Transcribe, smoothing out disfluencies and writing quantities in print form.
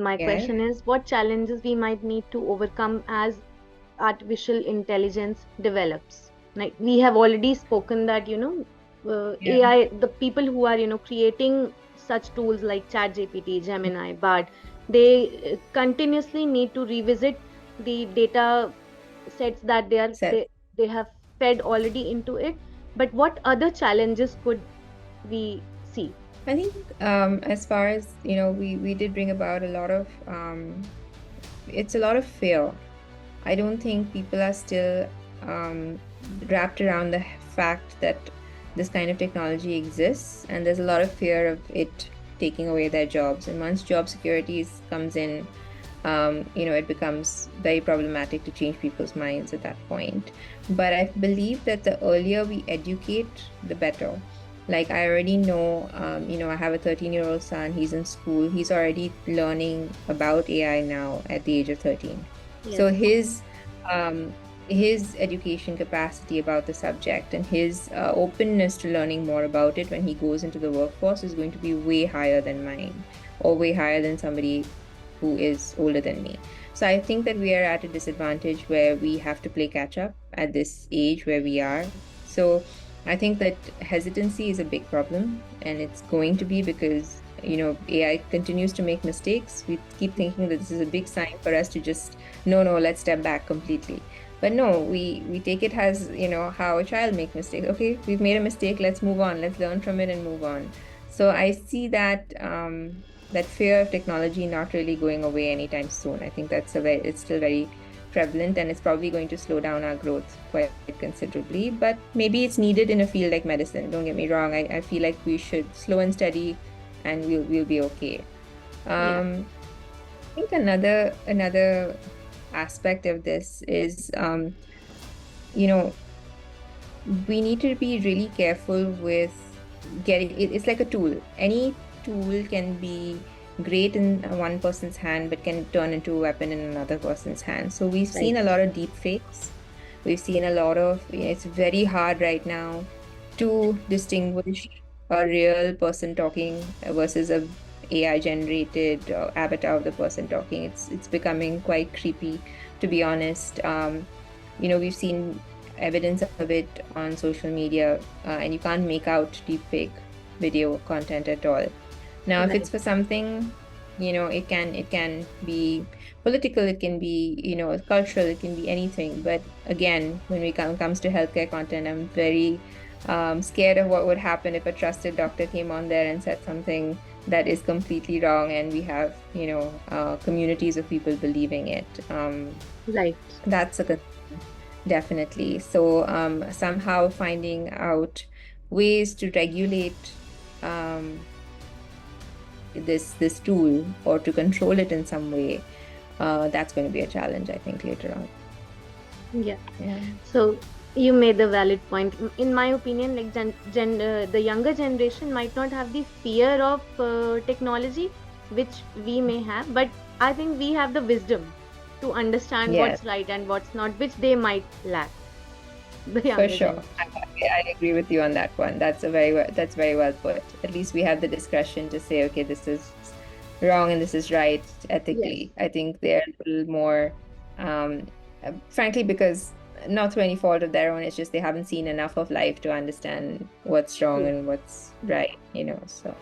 my Yeah. question is, what challenges we might need to overcome as artificial intelligence develops? Like we have already spoken that, Yeah. AI, the people who are, creating such tools like ChatGPT, Gemini, Bard, they continuously need to revisit the data sets that Set. they have fed already into it. But what other challenges could we see? I think as far as we did bring about a lot of it's a lot of fear. I don't think people are still um, wrapped around the fact that this kind of technology exists, and there's a lot of fear of it taking away their jobs. And once job security comes in, it becomes very problematic to change people's minds at that point. But I believe that the earlier we educate, the better. Like I already know, I have a 13-year-old son. He's in school. He's already learning about AI now at the age of 13. So Yes. um, his education capacity about the subject and his openness to learning more about it when he goes into the workforce is going to be way higher than mine, or way higher than somebody who is older than me. So I think that we are at a disadvantage where we have to play catch up at this age where we are. So I think that hesitancy is a big problem, and it's going to be because AI continues to make mistakes. We keep thinking that this is a big sign for us to just no, let's step back completely. But no, we take it as how a child make mistakes. Okay, we've made a mistake, let's move on, let's learn from it and move on. So I see that that fear of technology not really going away anytime soon. I think it's still very prevalent, and it's probably going to slow down our growth quite considerably. But maybe it's needed in a field like medicine. Don't get me wrong. I feel like we should slow and steady, and we'll be okay. Yeah. I think another aspect of this is you know we need to be really careful with getting it's like a tool. Any tool can be great in one person's hand but can turn into a weapon in another person's hand. So we've Right. seen a lot of deep fakes. We've seen a lot of it's very hard right now to distinguish a real person talking versus a AI generated avatar of the person talking. It's becoming quite creepy, to be honest. We've seen evidence of it on social media, and you can't make out deepfake video content at all. Now, if Right. it's for something, it can be political, it can be cultural, it can be anything. But again, when it comes to healthcare content, I'm very scared of what would happen if a trusted doctor came on there and said something that is completely wrong, and we have communities of people believing it. Right. That's a concern, definitely. So somehow finding out ways to regulate um, this tool, or to control it in some way, that's going to be a challenge, I think, later on. Yeah. Yeah. So you made a valid point. In my opinion, like the younger generation might not have the fear of technology, which we may have, but I think we have the wisdom to understand Yes, what's right and what's not, which they might lack. The for younger sure. generation. I agree with you on that one. That's very well put. At least we have the discretion to say, okay, this is wrong and this is right Yes. ethically. I think they're a little more, frankly, because not through any fault of their own, it's just they haven't seen enough of life to understand what's wrong True. and what's right, so.